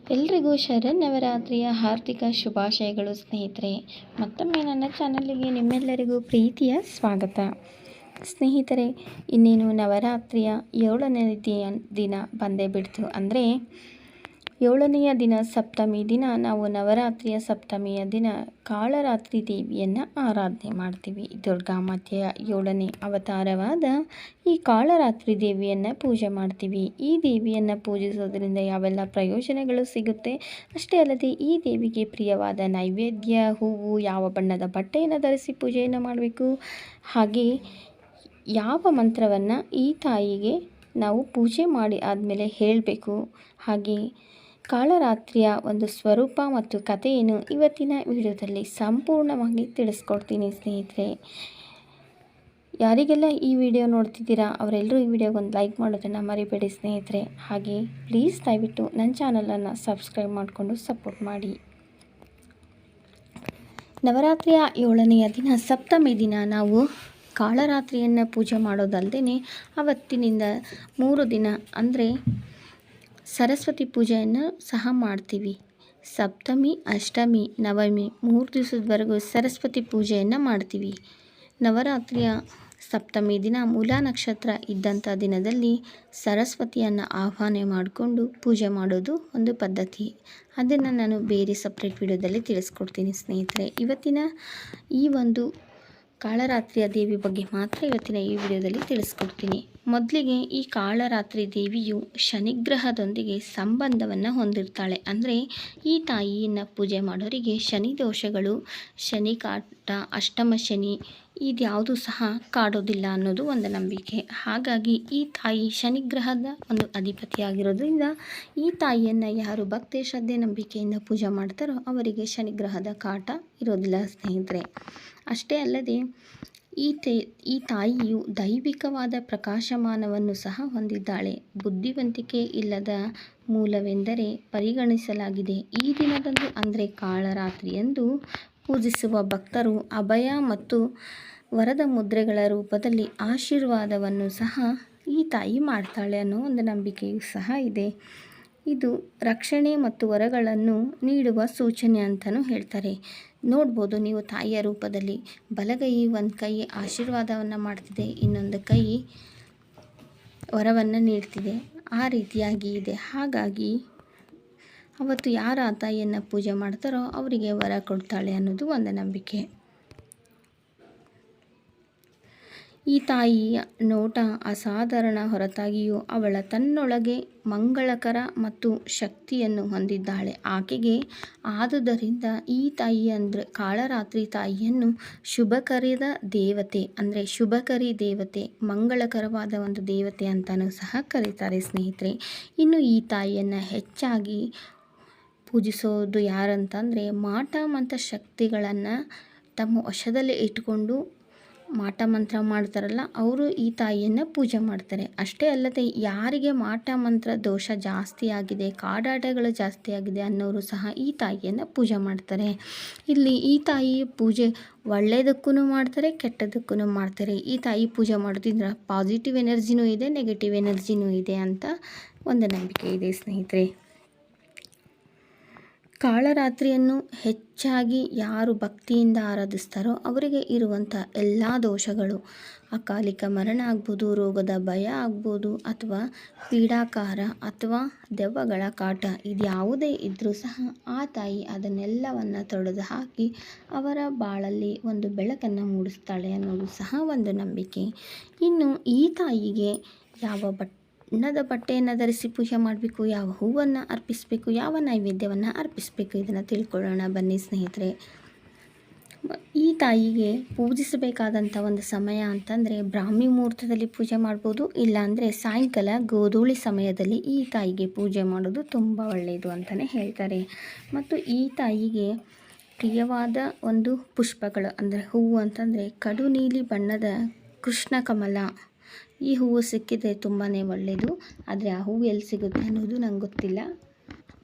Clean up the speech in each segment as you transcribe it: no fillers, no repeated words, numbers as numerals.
ಎಲ್ರಿಗೂ ಶರನ್ನವರಾತ್ರಿಯ ಹಾರ್ದಿಕ ಶುಭಾಶಯಗಳು ಸ್ನೇಹಿತರೆ. ಮತ್ತೊಮ್ಮೆ ನನ್ನ ಚಾನಲಿಗೆ ನಿಮ್ಮೆಲ್ಲರಿಗೂ ಪ್ರೀತಿಯ ಸ್ವಾಗತ. ಸ್ನೇಹಿತರೆ, ಇನ್ನೇನು ನವರಾತ್ರಿಯ 7ನೇ ದಿನ ಬಂದೇ ಬಿಡ್ತು. ಅಂದರೆ 7ನೆಯ ದಿನ ಸಪ್ತಮಿ ದಿನ ನಾವು ನವರಾತ್ರಿಯ ಸಪ್ತಮಿಯ ದಿನ ಕಾಳರಾತ್ರಿ ದೇವಿಯನ್ನು ಆರಾಧನೆ ಮಾಡ್ತೀವಿ. ದುರ್ಗಾಮಾತೆಯ 7ನೇ ಅವತಾರವಾದ ಈ ಕಾಳರಾತ್ರಿ ದೇವಿಯನ್ನು ಪೂಜೆ ಮಾಡ್ತೀವಿ. ಈ ದೇವಿಯನ್ನು ಪೂಜಿಸೋದ್ರಿಂದ ಯಾವೆಲ್ಲ ಪ್ರಯೋಜನಗಳು ಸಿಗುತ್ತೆ, ಅಷ್ಟೇ ಅಲ್ಲದೆ ಈ ದೇವಿಗೆ ಪ್ರಿಯವಾದ ನೈವೇದ್ಯ, ಹೂವು, ಯಾವ ಬಣ್ಣದ ಬಟ್ಟೆಯನ್ನು ಧರಿಸಿ ಪೂಜೆಯನ್ನು ಮಾಡಬೇಕು, ಹಾಗೆ ಯಾವ ಮಂತ್ರವನ್ನು ಈ ತಾಯಿಗೆ ನಾವು ಪೂಜೆ ಮಾಡಿ ಆದಮೇಲೆ ಹೇಳಬೇಕು, ಹಾಗೆ ಕಾಳರಾತ್ರಿಯ ಒಂದು ಸ್ವರೂಪ ಮತ್ತು ಕಥೆಯನ್ನು ಇವತ್ತಿನ ವಿಡಿಯೋದಲ್ಲಿ ಸಂಪೂರ್ಣವಾಗಿ ತಿಳಿಸ್ಕೊಡ್ತೀನಿ ಸ್ನೇಹಿತರೆ. ಯಾರಿಗೆಲ್ಲ ಈ ವಿಡಿಯೋ ನೋಡ್ತಿದ್ದೀರಾ ಅವರೆಲ್ಲರೂ ಈ ವಿಡಿಯೋಗೆ ಒಂದು ಲೈಕ್ ಮಾಡೋದನ್ನು ಮರಿಬೇಡಿ ಸ್ನೇಹಿತರೆ. ಹಾಗೆ ಪ್ಲೀಸ್ ದಯವಿಟ್ಟು ನನ್ನ ಚಾನಲನ್ನು ಸಬ್ಸ್ಕ್ರೈಬ್ ಮಾಡಿಕೊಂಡು ಸಪೋರ್ಟ್ ಮಾಡಿ. ನವರಾತ್ರಿಯ 7ನೆಯ ದಿನ ಸಪ್ತಮಿ ದಿನ ನಾವು ಕಾಳರಾತ್ರಿಯನ್ನು ಪೂಜೆ ಮಾಡೋದಲ್ಲದೆ ಅವತ್ತಿನಿಂದ 3 ದಿನ ಅಂದರೆ ಸರಸ್ವತಿ ಪೂಜೆಯನ್ನು ಸಹ ಮಾಡ್ತೀವಿ. ಸಪ್ತಮಿ, ಅಷ್ಟಮಿ, ನವಮಿ 3 ದಿವಸದವರೆಗೂ ಸರಸ್ವತಿ ಪೂಜೆಯನ್ನು ಮಾಡ್ತೀವಿ. ನವರಾತ್ರಿಯ ಸಪ್ತಮಿ ದಿನ ಮೂಲಾ ನಕ್ಷತ್ರ ಇದ್ದಂಥ ದಿನದಲ್ಲಿ ಸರಸ್ವತಿಯನ್ನು ಆಹ್ವಾನ ಮಾಡಿಕೊಂಡು ಪೂಜೆ ಮಾಡೋದು ಒಂದು ಪದ್ಧತಿ. ಅದನ್ನು ನಾನು ಬೇರೆ ಸಪ್ರೇಟ್ ವಿಡಿಯೋದಲ್ಲಿ ತಿಳಿಸ್ಕೊಡ್ತೀನಿ ಸ್ನೇಹಿತರೆ. ಇವತ್ತಿನ ಈ ಒಂದು ಕಾಳರಾತ್ರಿಯ ದೇವಿ ಬಗ್ಗೆ ಮಾತ್ರ ಇವತ್ತಿನ ಈ ವಿಡಿಯೋದಲ್ಲಿ ತಿಳಿಸ್ಕೊಡ್ತೀನಿ. ಮೊದಲಿಗೆ ಈ ಕಾಳರಾತ್ರಿ ದೇವಿಯು ಶನಿಗ್ರಹದೊಂದಿಗೆ ಸಂಬಂಧವನ್ನು ಹೊಂದಿರ್ತಾಳೆ. ಅಂದರೆ ಈ ತಾಯಿಯನ್ನು ಪೂಜೆ ಮಾಡೋರಿಗೆ ಶನಿ ದೋಷಗಳು, ಶನಿ ಕಾಟ, ಅಷ್ಟಮ ಶನಿ ಇದ್ಯಾವುದು ಸಹ ಕಾಡೋದಿಲ್ಲ ಅನ್ನೋದು ಒಂದು ನಂಬಿಕೆ. ಹಾಗಾಗಿ ಈ ತಾಯಿ ಶನಿಗ್ರಹದ ಒಂದು ಅಧಿಪತಿಯಾಗಿರೋದ್ರಿಂದ ಈ ತಾಯಿಯನ್ನು ಯಾರು ಭಕ್ತಿ, ಶ್ರದ್ಧೆ, ನಂಬಿಕೆಯಿಂದ ಪೂಜೆ ಮಾಡ್ತಾರೋ ಅವರಿಗೆ ಶನಿಗ್ರಹದ ಕಾಟ ಇರೋದಿಲ್ಲ ಸ್ನೇಹಿತರೆ. ಅಷ್ಟೇ ಅಲ್ಲದೆ ಈ ತಾಯಿಯು ದೈವಿಕವಾದ ಪ್ರಕಾಶಮಾನವನ್ನು ಸಹ ಹೊಂದಿದ್ದಾಳೆ. ಬುದ್ಧಿವಂತಿಕೆ ಇಲ್ಲದ ಮೂಲವೆಂದರೆ ಪರಿಗಣಿಸಲಾಗಿದೆ. ಈ ದಿನದಂದು ಅಂದರೆ ಕಾಳರಾತ್ರಿಯಂದು ಪೂಜಿಸುವ ಭಕ್ತರು ಅಭಯ ಮತ್ತು ವರದ ಮುದ್ರೆಗಳ ರೂಪದಲ್ಲಿ ಆಶೀರ್ವಾದವನ್ನು ಸಹ ಈ ತಾಯಿ ಮಾಡ್ತಾಳೆ ಅನ್ನೋ ಒಂದು ನಂಬಿಕೆಯೂ ಸಹ ಇದೆ. ಇದು ರಕ್ಷಣೆ ಮತ್ತು ವರಗಳನ್ನು ನೀಡುವ ಸೂಚನೆ ಅಂತಲೂ ಹೇಳ್ತಾರೆ. ನೋಡ್ಬೋದು ನೀವು ತಾಯಿಯ ರೂಪದಲ್ಲಿ ಬಲಗೈ ಒಂದು ಕೈ ಆಶೀರ್ವಾದವನ್ನು ಮಾಡ್ತಿದೆ, ಇನ್ನೊಂದು ಕೈ ವರವನ್ನು ನೀಡ್ತಿದೆ. ಆ ರೀತಿಯಾಗಿ ಇದೆ. ಹಾಗಾಗಿ ಅವತ್ತು ಯಾರು ಆ ತಾಯಿಯನ್ನು ಪೂಜೆ ಮಾಡ್ತಾರೋ ಅವರಿಗೆ ವರ ಕೊಡ್ತಾಳೆ ಅನ್ನೋದು ಒಂದು ನಂಬಿಕೆ. ಈ ತಾಯಿಯ ನೋಟ ಅಸಾಧಾರಣ ಹೊರತಾಗಿಯೂ ಅವಳ ತನ್ನೊಳಗೆ ಮಂಗಳಕರ ಮತ್ತು ಶಕ್ತಿಯನ್ನು ಹೊಂದಿದ್ದಾಳೆ. ಆಕೆಗೆ ಆದುದರಿಂದ ಈ ತಾಯಿ ಅಂದರೆ ಕಾಳರಾತ್ರಿ ತಾಯಿಯನ್ನು ಶುಭಕರದ ದೇವತೆ, ಅಂದರೆ ಶುಭಕರಿ ದೇವತೆ, ಮಂಗಳಕರವಾದ ಒಂದು ದೇವತೆ ಅಂತಲೂ ಸಹ ಕರೀತಾರೆ ಸ್ನೇಹಿತರೆ. ಇನ್ನು ಈ ತಾಯಿಯನ್ನು ಹೆಚ್ಚಾಗಿ ಪೂಜಿಸೋದು ಯಾರಂತಂದರೆ ಮಾಟ ಮಂತ್ರ ಶಕ್ತಿಗಳನ್ನು ತಮ್ಮ ವಶದಲ್ಲಿ ಇಟ್ಕೊಂಡು ಮಾಟ ಮಂತ್ರ ಮಾಡ್ತಾರಲ್ಲ ಅವರು ಈ ತಾಯಿಯನ್ನು ಪೂಜೆ ಮಾಡ್ತಾರೆ. ಅಷ್ಟೇ ಅಲ್ಲದೆ ಯಾರಿಗೆ ಮಾಟ ಮಂತ್ರ ದೋಷ ಜಾಸ್ತಿ ಆಗಿದೆ, ಕಾಡಾಟಗಳು ಜಾಸ್ತಿ ಆಗಿದೆ ಅನ್ನೋರು ಸಹ ಈ ತಾಯಿಯನ್ನು ಪೂಜೆ ಮಾಡ್ತಾರೆ. ಇಲ್ಲಿ ಈ ತಾಯಿ ಪೂಜೆ ಒಳ್ಳೆಯದಕ್ಕೂ ಮಾಡ್ತಾರೆ, ಕೆಟ್ಟದಕ್ಕೂ ಮಾಡ್ತಾರೆ. ಈ ತಾಯಿ ಪೂಜೆ ಮಾಡೋದ್ರಿಂದ ಪಾಸಿಟಿವ್ ಎನರ್ಜಿನೂ ಇದೆ, ನೆಗೆಟಿವ್ ಎನರ್ಜಿನೂ ಇದೆ ಅಂತ ಒಂದು ನಂಬಿಕೆ ಇದೆ ಸ್ನೇಹಿತರೆ. ಕಾಳರಾತ್ರಿಯನ್ನು ಹೆಚ್ಚಾಗಿ ಯಾರು ಭಕ್ತಿಯಿಂದ ಆರಾಧಿಸ್ತಾರೋ ಅವರಿಗೆ ಇರುವಂಥ ಎಲ್ಲ ದೋಷಗಳು, ಅಕಾಲಿಕ ಮರಣ ಆಗ್ಬೋದು, ರೋಗದ ಭಯ ಆಗ್ಬೋದು, ಅಥವಾ ಪೀಡಾಕಾರ ಅಥವಾ ದೆವ್ವಗಳ ಕಾಟ ಇದ್ಯಾವುದೇ ಇದ್ದರೂ ಸಹ ಆ ತಾಯಿ ಅದನ್ನೆಲ್ಲವನ್ನು ತೊಡೆದು ಹಾಕಿ ಅವರ ಬಾಳಲ್ಲಿ ಒಂದು ಬೆಳಕನ್ನು ಮೂಡಿಸ್ತಾಳೆ ಅನ್ನೋದು ಸಹ ಒಂದು ನಂಬಿಕೆ. ಇನ್ನು ಈ ತಾಯಿಗೆ ಯಾವ ಬಣ್ಣದ ಬಟ್ಟೆಯನ್ನು ಧರಿಸಿ ಪೂಜೆ ಮಾಡಬೇಕು, ಯಾವ ಹೂವನ್ನು ಅರ್ಪಿಸಬೇಕು, ಯಾವ ನೈವೇದ್ಯವನ್ನು ಅರ್ಪಿಸಬೇಕು ಇದನ್ನು ತಿಳ್ಕೊಳ್ಳೋಣ ಬನ್ನಿ ಸ್ನೇಹಿತರೆ. ಈ ತಾಯಿಗೆ ಪೂಜಿಸಬೇಕಾದಂಥ ಒಂದು ಸಮಯ ಅಂತಂದರೆ ಬ್ರಾಹ್ಮಿ ಮುಹೂರ್ತದಲ್ಲಿ ಪೂಜೆ ಮಾಡ್ಬೋದು, ಇಲ್ಲಾಂದರೆ ಸಾಯಂಕಾಲ ಗೋಧೂಳಿ ಸಮಯದಲ್ಲಿ ಈ ತಾಯಿಗೆ ಪೂಜೆ ಮಾಡೋದು ತುಂಬ ಒಳ್ಳೆಯದು ಅಂತಲೇ ಹೇಳ್ತಾರೆ. ಮತ್ತು ಈ ತಾಯಿಗೆ ಪ್ರಿಯವಾದ ಒಂದು ಪುಷ್ಪಗಳು ಅಂದರೆ ಹೂವು ಅಂತಂದರೆ ಕಡು ನೀಲಿ ಬಣ್ಣದ ಕೃಷ್ಣ ಕಮಲ. ಈ ಹೂವು ಸಿಕ್ಕಿದರೆ ತುಂಬಾ ಒಳ್ಳೆಯದು. ಆದರೆ ಆ ಹೂವು ಎಲ್ಲಿ ಸಿಗುತ್ತೆ ಅನ್ನೋದು ನಂಗೆ ಗೊತ್ತಿಲ್ಲ.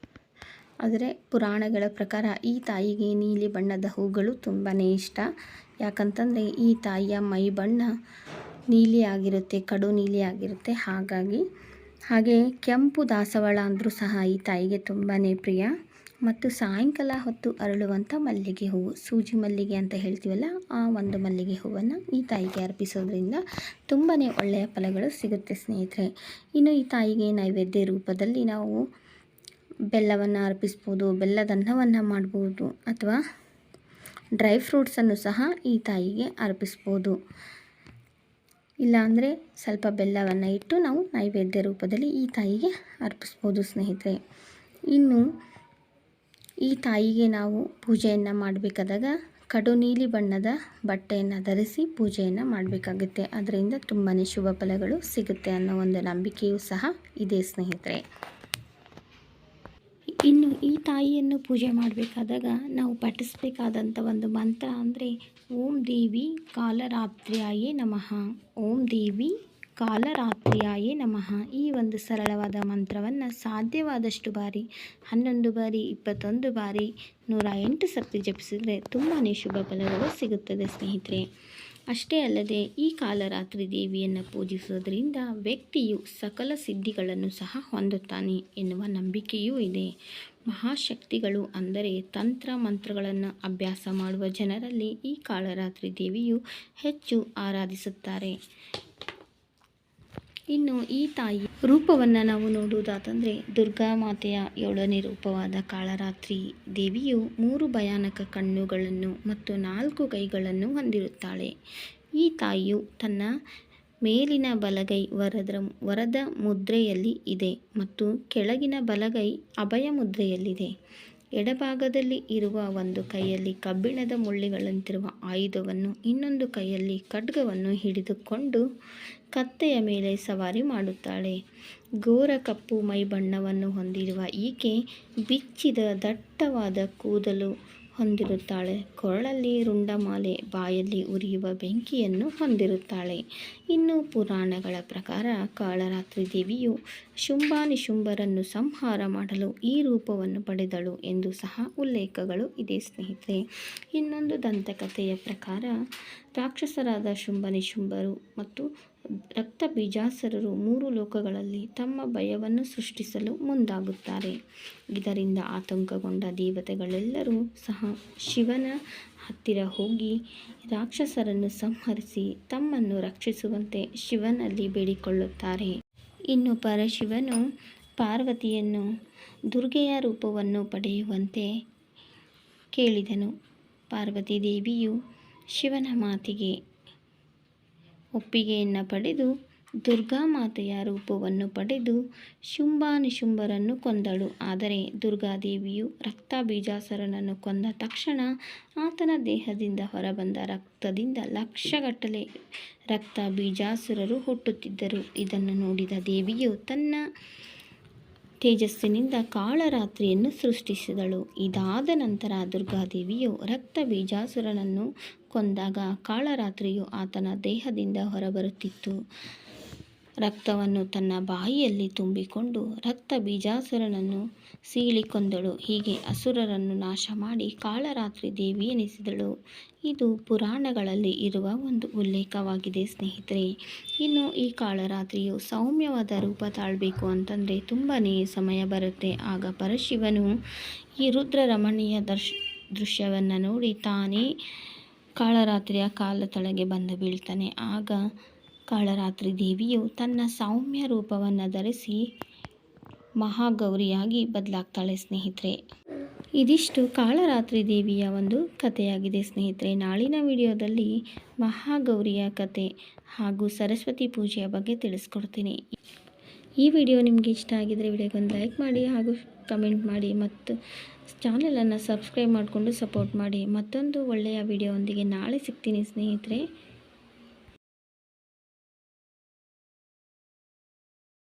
ಆದರೆ ಪುರಾಣಗಳ ಪ್ರಕಾರ ಈ ತಾಯಿಗೆ ನೀಲಿ ಬಣ್ಣದ ಹೂಗಳು ತುಂಬಾ ಇಷ್ಟ. ಯಾಕಂತಂದರೆ ಈ ತಾಯಿಯ ಮೈ ಬಣ್ಣ ನೀಲಿ ಆಗಿರುತ್ತೆ, ಕಡು ನೀಲಿ ಆಗಿರುತ್ತೆ. ಹಾಗಾಗಿ ಹಾಗೆ ಕೆಂಪು ದಾಸವಾಳ ಅಂದರೂ ಸಹ ಈ ತಾಯಿಗೆ ತುಂಬಾ ಪ್ರಿಯ. ಮತ್ತು ಸಾಯಂಕಾಲ ಹೊತ್ತು ಅರಳುವಂಥ ಮಲ್ಲಿಗೆ ಹೂವು, ಸೂಜಿ ಮಲ್ಲಿಗೆ ಅಂತ ಹೇಳ್ತೀವಲ್ಲ, ಆ ಒಂದು ಮಲ್ಲಿಗೆ ಹೂವನ್ನು ಈ ತಾಯಿಗೆ ಅರ್ಪಿಸೋದ್ರಿಂದ ತುಂಬಾ ಒಳ್ಳೆಯ ಫಲಗಳು ಸಿಗುತ್ತೆ ಸ್ನೇಹಿತರೆ. ಇನ್ನು ಈ ತಾಯಿಗೆ ನೈವೇದ್ಯ ರೂಪದಲ್ಲಿ ನಾವು ಬೆಲ್ಲವನ್ನು ಅರ್ಪಿಸ್ಬೋದು, ಬೆಲ್ಲದ ಅನ್ನವನ್ನು ಮಾಡ್ಬೋದು, ಅಥವಾ ಡ್ರೈ ಫ್ರೂಟ್ಸನ್ನು ಸಹ ಈ ತಾಯಿಗೆ ಅರ್ಪಿಸ್ಬೋದು. ಇಲ್ಲಾಂದರೆ ಸ್ವಲ್ಪ ಬೆಲ್ಲವನ್ನು ಇಟ್ಟು ನಾವು ನೈವೇದ್ಯ ರೂಪದಲ್ಲಿ ಈ ತಾಯಿಗೆ ಅರ್ಪಿಸ್ಬೋದು ಸ್ನೇಹಿತರೆ. ಇನ್ನು ಈ ತಾಯಿಗೆ ನಾವು ಪೂಜೆಯನ್ನು ಮಾಡಬೇಕಾದಾಗ ಕಡು ನೀಲಿ ಬಣ್ಣದ ಬಟ್ಟೆಯನ್ನು ಧರಿಸಿ ಪೂಜೆಯನ್ನು ಮಾಡಬೇಕಾಗುತ್ತೆ. ಅದರಿಂದ ತುಂಬಾ ಶುಭ ಫಲಗಳು ಸಿಗುತ್ತೆ ಅನ್ನೋ ಒಂದು ನಂಬಿಕೆಯೂ ಸಹ ಇದೆ ಸ್ನೇಹಿತರೆ. ಇನ್ನು ಈ ತಾಯಿಯನ್ನು ಪೂಜೆ ಮಾಡಬೇಕಾದಾಗ ನಾವು ಪಠಿಸಬೇಕಾದಂಥ ಒಂದು ಮಂತ್ರ ಅಂದರೆ ಓಂ ದೇವಿ ಕಾಲರಾತ್ರ್ಯಾಯೇ ನಮಃ, ಓಂ ದೇವಿ ಕಾಲರಾತ್ರ್ಯಾಯೇ ನಮಃ. ಈ ಒಂದು ಸರಳವಾದ ಮಂತ್ರವನ್ನು ಸಾಧ್ಯವಾದಷ್ಟು ಬಾರಿ 11 ಬಾರಿ, 21 ಬಾರಿ, 108 ಸರ್ತಿ ಜಪಿಸಿದರೆ ತುಂಬಾ ಶುಭ ಫಲಗಳು ಸಿಗುತ್ತದೆ ಸ್ನೇಹಿತರೆ. ಅಷ್ಟೇ ಅಲ್ಲದೆ ಈ ಕಾಲರಾತ್ರಿ ದೇವಿಯನ್ನು ಪೂಜಿಸೋದ್ರಿಂದ ವ್ಯಕ್ತಿಯು ಸಕಲ ಸಿದ್ಧಿಗಳನ್ನು ಸಹ ಹೊಂದುತ್ತಾನೆ ಎನ್ನುವ ನಂಬಿಕೆಯೂ ಇದೆ. ಮಹಾಶಕ್ತಿಗಳು ಅಂದರೆ ತಂತ್ರ ಮಂತ್ರಗಳನ್ನು ಅಭ್ಯಾಸ ಮಾಡುವ ಜನರಲ್ಲಿ ಈ ಕಾಳರಾತ್ರಿ ದೇವಿಯು ಹೆಚ್ಚು ಆರಾಧಿಸುತ್ತಾರೆ. ಇನ್ನು ಈ ತಾಯಿ ರೂಪವನ್ನು ನಾವು ನೋಡುವುದಾದರೆ ದುರ್ಗಾ ಮಾತೆಯ 7ನೇ ರೂಪವಾದ ಕಾಳರಾತ್ರಿ ದೇವಿಯು 3 ಭಯಾನಕ ಕಣ್ಣುಗಳನ್ನು ಮತ್ತು 4 ಕೈಗಳನ್ನು ಹೊಂದಿರುತ್ತಾಳೆ. ಈ ತಾಯಿಯು ತನ್ನ ಮೇಲಿನ ಬಲಗೈ ವರದ ಮುದ್ರೆಯಲ್ಲಿ ಇದೆ ಮತ್ತು ಕೆಳಗಿನ ಬಲಗೈ ಅಭಯ ಮುದ್ರೆಯಲ್ಲಿದೆ. ಎಡಭಾಗದಲ್ಲಿ ಇರುವ ಒಂದು ಕೈಯಲ್ಲಿ ಕಬ್ಬಿಣದ ಮುಳ್ಳುಗಳಂತಿರುವ ಆಯುಧವನ್ನು, ಇನ್ನೊಂದು ಕೈಯಲ್ಲಿ ಖಡ್ಗವನ್ನು ಹಿಡಿದುಕೊಂಡು ಕತ್ತೆಯ ಮೇಲೆ ಸವಾರಿ ಮಾಡುತ್ತಾಳೆ. ಘೋರ ಕಪ್ಪು ಮೈ ಬಣ್ಣವನ್ನು ಹೊಂದಿರುವ ಈಕೆ ಬಿಚ್ಚಿದ ದಟ್ಟವಾದ ಕೂದಲು ಹೊಂದಿರುತ್ತಾಳೆ. ಕೊರಳಲ್ಲಿ ರುಂಡಮಾಲೆ, ಬಾಯಲ್ಲಿ ಉರಿಯುವ ಬೆಂಕಿಯನ್ನು ಹೊಂದಿರುತ್ತಾಳೆ. ಇನ್ನು ಪುರಾಣಗಳ ಪ್ರಕಾರ ಕಾಳರಾತ್ರಿ ದೇವಿಯು ಶುಂಭಾನಿಶುಂಭರನ್ನು ಸಂಹಾರ ಮಾಡಲು ಈ ರೂಪವನ್ನು ಪಡೆದಳು ಎಂದು ಸಹ ಉಲ್ಲೇಖಗಳು ಇದೆ ಸ್ನೇಹಿತರೆ. ಇನ್ನೊಂದು ದಂತಕಥೆಯ ಪ್ರಕಾರ ರಾಕ್ಷಸರಾದ ಶುಂಭನಿಶುಂಭರು ಮತ್ತು ರಕ್ತ ಬೀಜಾಸುರರು 3 ಲೋಕಗಳಲ್ಲಿ ತಮ್ಮ ಭಯವನ್ನು ಸೃಷ್ಟಿಸಲು ಮುಂದಾಗುತ್ತಾರೆ. ಇದರಿಂದ ಆತಂಕಗೊಂಡ ದೇವತೆಗಳೆಲ್ಲರೂ ಸಹ ಶಿವನ ಹತ್ತಿರ ಹೋಗಿ ರಾಕ್ಷಸರನ್ನು ಸಂಹರಿಸಿ ತಮ್ಮನ್ನು ರಕ್ಷಿಸುವಂತೆ ಶಿವನಲ್ಲಿ ಬೇಡಿಕೊಳ್ಳುತ್ತಾರೆ. ಇನ್ನು ಪರಶಿವನು ಪಾರ್ವತಿಯನ್ನು ದುರ್ಗೆಯ ರೂಪವನ್ನು ಪಡೆಯುವಂತೆ ಕೇಳಿದನು. ಪಾರ್ವತಿ ದೇವಿಯು ಶಿವನ ಮಾತಿಗೆ ಒಪ್ಪಿಗೆಯನ್ನು ಪಡೆದು ದುರ್ಗಾಮಾತೆಯ ರೂಪವನ್ನು ಪಡೆದು ಶುಂಭಾನಿಶುಂಭರನ್ನು ಕೊಂದಳು. ಆದರೆ ದುರ್ಗಾದೇವಿಯು ರಕ್ತ ಬೀಜಾಸುರನನ್ನು ಕೊಂದ ತಕ್ಷಣ ಆತನ ದೇಹದಿಂದ ಹೊರಬಂದ ರಕ್ತದಿಂದ ಲಕ್ಷಗಟ್ಟಲೆ ರಕ್ತ ಬೀಜಾಸುರರು ಹುಟ್ಟುತ್ತಿದ್ದರು. ಇದನ್ನು ನೋಡಿದ ದೇವಿಯು ತನ್ನ ತೇಜಸ್ಸಿನಿಂದ ಕಾಳರಾತ್ರಿಯನ್ನು ಸೃಷ್ಟಿಸಿದಳು. ಇದಾದ ನಂತರ ದುರ್ಗಾದೇವಿಯು ರಕ್ತ ಬೀಜಾಸುರನನ್ನು ಕೊಂದಾಗ ಕಾಳರಾತ್ರಿಯು ಆತನ ದೇಹದಿಂದ ಹೊರಬರುತ್ತಿತ್ತು. ರಕ್ತವನ್ನು ತನ್ನ ಬಾಯಿಯಲ್ಲಿ ತುಂಬಿಕೊಂಡು ರಕ್ತ ಬೀಜಾಸುರನನ್ನು ಸೀಳಿಕೊಂದಳು. ಹೀಗೆ ಅಸುರರನ್ನು ನಾಶ ಮಾಡಿ ಕಾಳರಾತ್ರಿ ದೇವಿ ಎನಿಸಿದಳು. ಇದು ಪುರಾಣಗಳಲ್ಲಿ ಇರುವ ಒಂದು ಉಲ್ಲೇಖವಾಗಿದೆ ಸ್ನೇಹಿತರೆ. ಇನ್ನು ಈ ಕಾಳರಾತ್ರಿಯು ಸೌಮ್ಯವಾದ ರೂಪ ತಾಳಬೇಕು ಅಂತಂದರೆ ತುಂಬಾ ಸಮಯ ಬರುತ್ತೆ. ಆಗ ಪರಶಿವನು ಈ ರುದ್ರ ರಮಣೀಯ ದೃಶ್ಯವನ್ನು ನೋಡಿ ತಾನೇ ಕಾಳರಾತ್ರಿಯ ಕಾಲ ತಳಗೆ ಬಂದು ಬೀಳ್ತಾನೆ. ಆಗ ಕಾಳರಾತ್ರಿ ದೇವಿಯು ತನ್ನ ಸೌಮ್ಯ ರೂಪವನ್ನು ಧರಿಸಿ ಮಹಾಗೌರಿಯಾಗಿ ಬದಲಾಗ್ತಾಳೆ ಸ್ನೇಹಿತರೆ. ಇದಿಷ್ಟು ಕಾಳರಾತ್ರಿ ದೇವಿಯ ಒಂದು ಕಥೆಯಾಗಿದೆ ಸ್ನೇಹಿತರೆ. ನಾಳಿನ ವಿಡಿಯೋದಲ್ಲಿ ಮಹಾಗೌರಿಯ ಕತೆ ಹಾಗೂ ಸರಸ್ವತಿ ಪೂಜೆಯ ಬಗ್ಗೆ ತಿಳಿಸ್ಕೊಡ್ತೀನಿ. ಈ ವಿಡಿಯೋ ನಿಮಗೆ ಇಷ್ಟ ಆಗಿದರೆ ವಿಡಿಯೋಗೊಂದು ಲೈಕ್ ಮಾಡಿ ಹಾಗೂ ಕಮೆಂಟ್ ಮಾಡಿ ಮತ್ತು ಚಾನಲನ್ನು ಸಬ್ಸ್ಕ್ರೈಬ್ ಮಾಡಿಕೊಂಡು ಸಪೋರ್ಟ್ ಮಾಡಿ. ಮತ್ತೊಂದು ಒಳ್ಳೆಯ ವಿಡಿಯೋ ಒಂದಿಗೆ ನಾಳೆ ಸಿಗ್ತೀನಿ ಸ್ನೇಹಿತರೆ.